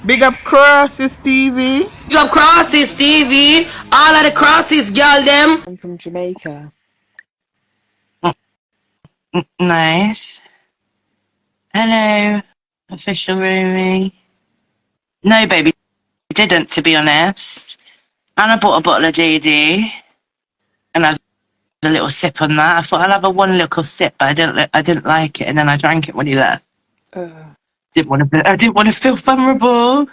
Big up Crosses TV. Big up Crosses, Stevie. All of the Crosses, girl, them. I'm from Jamaica. Nice. Hello, official roomie. No, baby, didn't, to be honest. And I bought a bottle of JD, and I had a little sip on that. I thought I'll have a one little sip, but I didn't like it, and then I drank it when he left. I didn't want to feel vulnerable.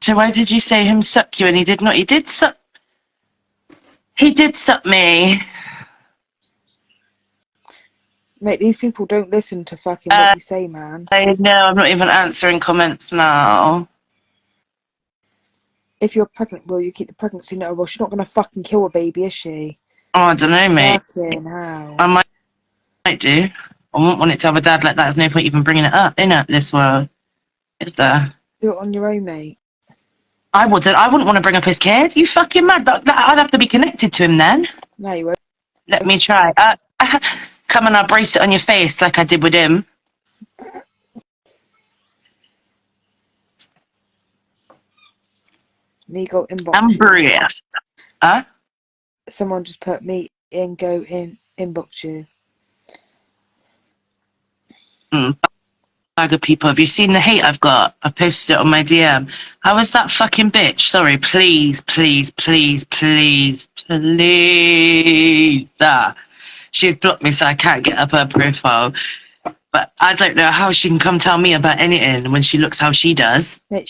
So why did you say him suck you? And he did not. He did suck. He did suck me. Mate, these people don't listen to fucking what we say, man. I know. I'm not even answering comments now. If you're pregnant, will you keep the pregnancy? No, well, she's not gonna fucking kill a baby, is she? Oh, I don't know, mate. Fucking hell. I might do. I wouldn't want it to have a dad like that. There's no point even bringing it up, in this world. Is there? Do it on your own, mate. I wouldn't want to bring up his kid. You fucking mad? I'd have to be connected to him then. No, you won't. Let me try. Come and I'll brace it on your face like I did with him. Me go inbox. I'm bruised. Huh? Someone just put me in, go in, inbox you. Bag of people. Have you seen the hate I've got? I posted it on my DM. How was that fucking bitch? Sorry, please. She's blocked me so I can't get up her profile. But I don't know how she can come tell me about anything when she looks how she does. Mate,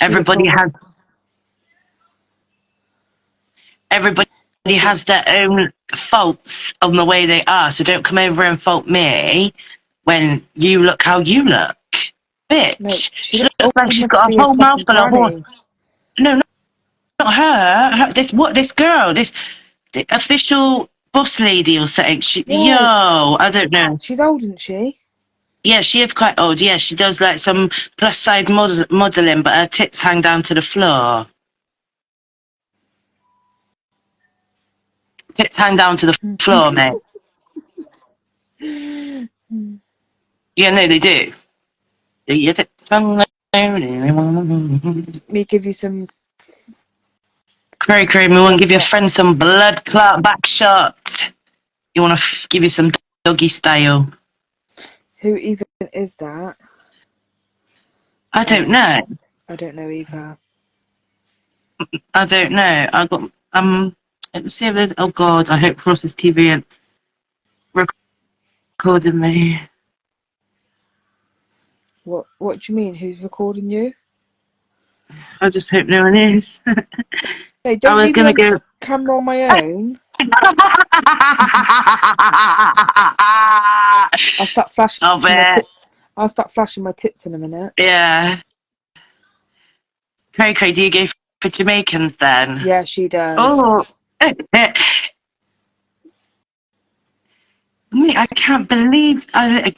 Everybody has their own faults on the way they are, so don't come over and fault me when you look how you look. Bitch. Mate, she looks like she's got a whole mouth full of horse. No, not her. This girl, the official boss lady or something. Yo, I don't know. She's old, isn't she? Yeah, she is quite old. Yeah, she does like some plus side modelling, but her tits hang down to the floor. Tits hang down to the floor, mate. Yeah, no, they do. Me give you some. Cray, we want to give your friend some blood clot back shot. You want to give you some doggy style. Who even is that? I don't know. I don't know either. I don't know. I got let's see if there's. Oh God, I hope Cross's TV and recording me. What do you mean? Who's recording you? I just hope no one is. Hey, don't I was gonna go camera on my own. I'll start flashing. I'll start flashing my tits in a minute. Yeah. Cray, do you go for Jamaicans then? Yeah, she does. Oh. Mate, I can't believe. I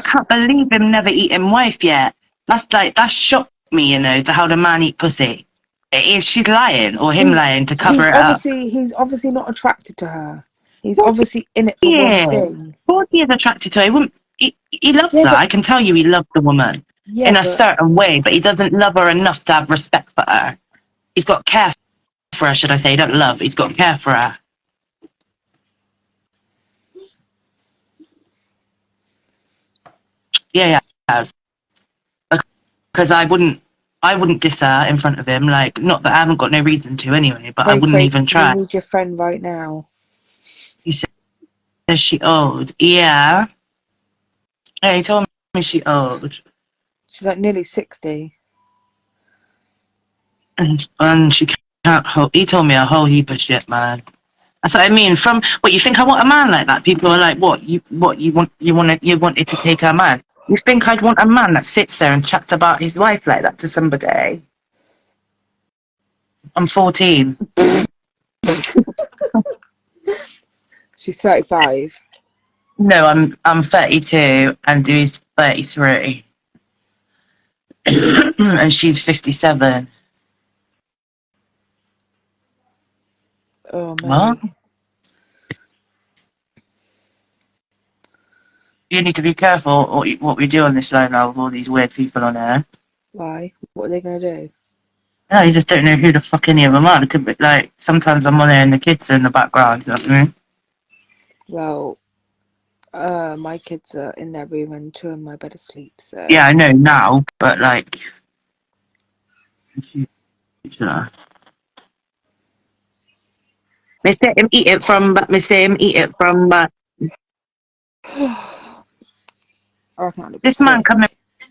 can't believe him never eating wife yet. That shocked me, to how the man eat pussy. Is she lying or him lying to cover it up? He's obviously not attracted to her. He's obviously in it for one thing. Of course he is attracted to her. He loves her. I can tell you he loves the woman in a certain way, but he doesn't love her enough to have respect for her. He's got care for her, should I say. He don't love. He's got care for her. Yeah, he has. Because I wouldn't diss her in front of him. Like, not that I haven't got no reason to anyway, but I wouldn't even try. I need your friend right now. You said, is she old? Yeah. Yeah, he told me she's old. She's like nearly 60. And she can't hold. He told me a whole heap of shit, man. That's what I mean. From what you think I want a man like that? People are like, you wanted to take her man. You think I'd want a man that sits there and chats about his wife like that to somebody? I'm 14. She's 35. No, I'm 32 and he's 33. And she's 57. Oh, man. What? You need to be careful what we do on this line now with all these weird people on there. Why? What are they going to do? No, you just don't know who the fuck any of them are. It could be like sometimes I'm on there and the kids are in the background. You know what I mean? Well, my kids are in their room and 2 in my bed asleep, so... Yeah, I know now, but like, future. They say him eat it from, but me say him eat it from. I reckon that looks This man sick. coming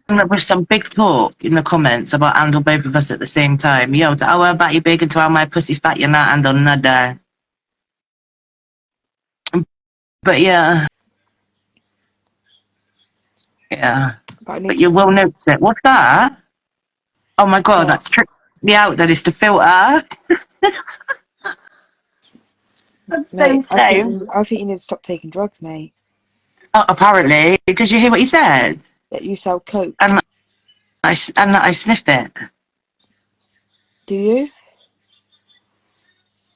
up with some big talk in the comments about handle both of us at the same time. Yo, how about you bacon to how my pussy fat you're not handle nada. But yeah. But you will notice it. What's that? Oh my god, that tripped me out. That is the filter. That's Mate, so I safe. think you need to stop taking drugs, mate. Oh, apparently, did you hear what he said? That you sell coke. And that I sniff it. Do you?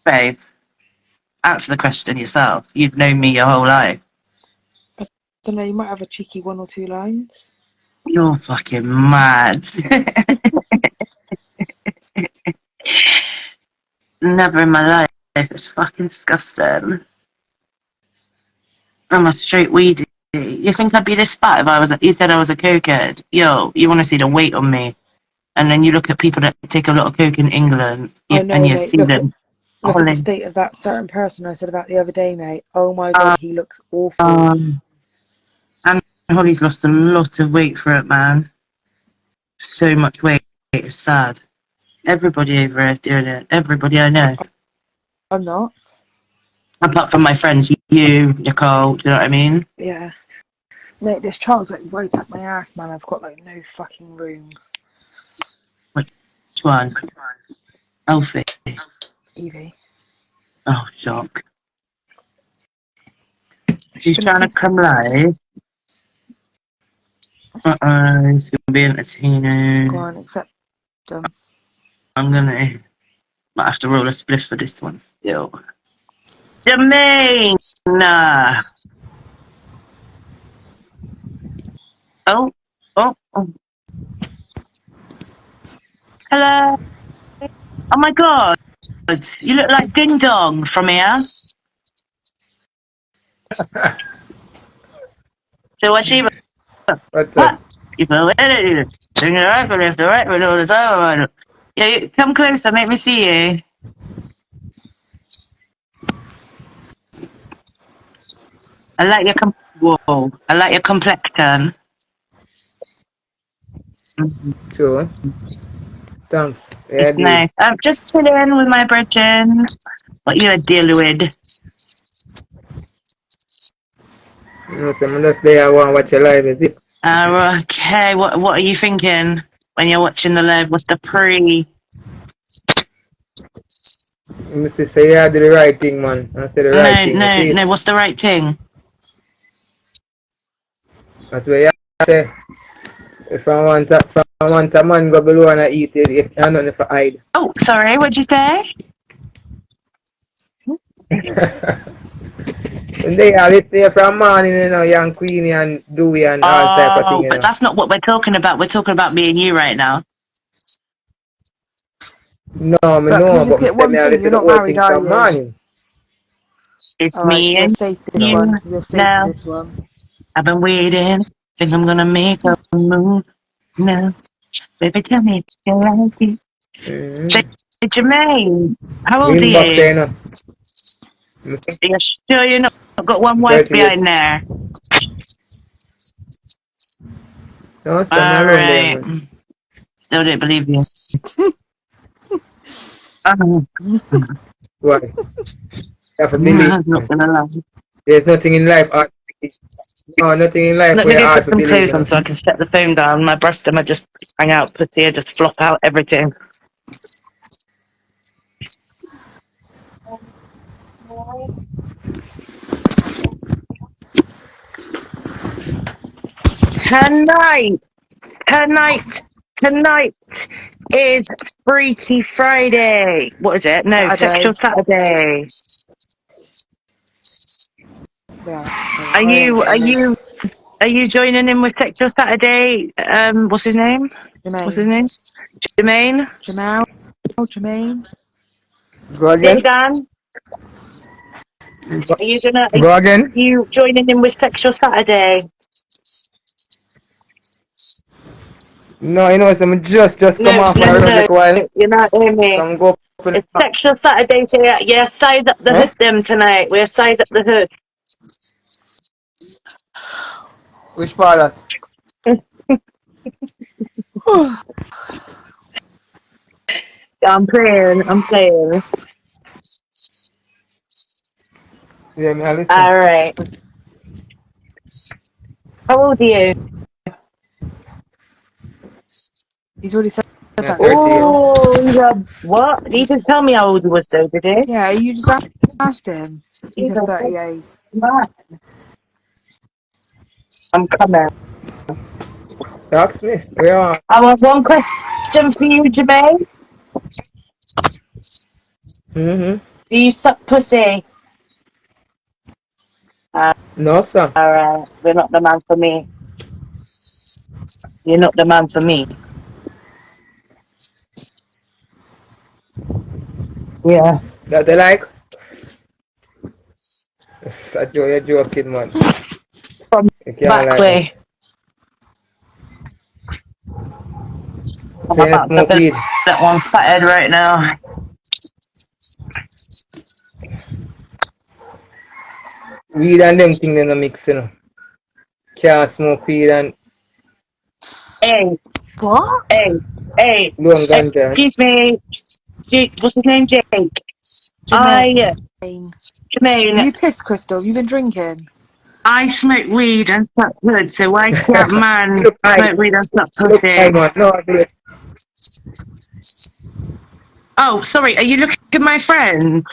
Babe, answer the question yourself. You've known me your whole life. I don't know, you might have a cheeky 1 or 2 lines. You're fucking mad. Never in my life. It's fucking disgusting. I'm a straight weedy. You think I'd be this fat if I was? You said I was a cokehead. Yo, you want to see the weight on me? And then you look at people that take a lot of coke in England, I know, and you mate. see them. Look at the state of that certain person I said about the other day, mate. Oh my god, he looks awful. And Holly's lost a lot of weight for it, man. So much weight. It's sad. Everybody over here is doing it. Everybody I know. I'm not. Apart from my friends, you, Nicole, do you know what I mean? Yeah. Mate, this child's like right up my ass, man. I've got like no fucking room. Which one? Alfie. Evie. Oh, shock. She's trying to come live. It's going to be entertaining. Go on, accept them. I'm going to... Might have to roll a spliff for this one still. Jermaine! Oh. Hello. Oh my god. You look like Ding Dong from here. So what's she? What? You know it. Sing the right one, left the right one, all the time. Yeah, come closer, make me see you. I like your complexion. Sure. Thanks. Yeah, It's nice. I'm just chilling with my brethren. What you deal with? Nothing. I'm just there. I want to watch your live, is it? Okay. What are you thinking when you're watching the live? What's the pre? Mr. Say I do the right thing, man. I say the right thing. No. What's the right thing? That's where you say. If I want a man go below and I eat it, if I don't if I hide. Oh, sorry. What'd you say? And they are let's stay from morning, you know, young Queenie and Dewey and all type of thing. But that's not what we're talking about. We're talking about me and you right now. No, me but no, can we just but get one thing? You're not married, are you? Morning. It's all me right, and you're safe this you one. You're safe now. this one. I've been waiting. Think I'm gonna make a move now. Baby, tell me if you like it. Hey, Jermaine, how old are you? You're sure you're not got one wife behind there? No, alright. Still don't believe you. Why? I'm not gonna lie. There's nothing in life. No, nothing in life. Let me go put some clothes on so I can shut the phone down. My breast and I just hang out, pussy, I just flop out everything. Tonight is Freaky Friday. What is it? No, Sexual Saturday. Are you joining in with Sexual Saturday? What's his name? What's his name? Jermaine? Jermaine. Go Hey, again. Dan. Are you Go again. you joining in with Sexual Saturday? No, you know, so I'm just come off for a little while. You're not hearing me. So I'm go up in It's Sexual Saturday, so yeah, size up the hood them tonight. We're size up the hood. Which part of I'm playing. Yeah, me I listen. Alright. How old are you? He's already said Yeah, that. 30. Oh, he's a what? He didn't tell me how old he was though, did he? Yeah, you just asked him. He He's said a 38. I'm coming. Ask me. Where are I have one question for you, Jermaine. Mm-hmm. Do you suck pussy? No, sir. Alright, you're not the man for me. You're not the man for me. Yeah. That they like? You're joking, man. From You can't back like way. that. I'm So you about to smoke fill weed? that one fathead right now. Weed and them things in the mix, you know. Can't smoke weed and Hey, What? hey, long ganja. excuse me. What's his name? Jake. Jermaine. Are Jermaine, you pissed, Crystal? Have you been drinking? I smoke weed and suck hood, so why can't man Look, smoke weed and suck look, pussy? man. No, I do it. Oh, sorry, are you looking at my friend?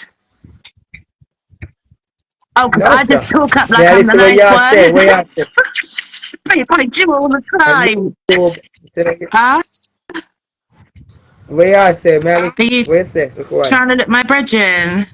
Oh, 'cause No, I sir. just talk up like Yeah, I'm the listen what nice you say. What one. you say? I do all the And time. you Huh? what you say, man? Are you What you say? Look what? trying to look my brethren?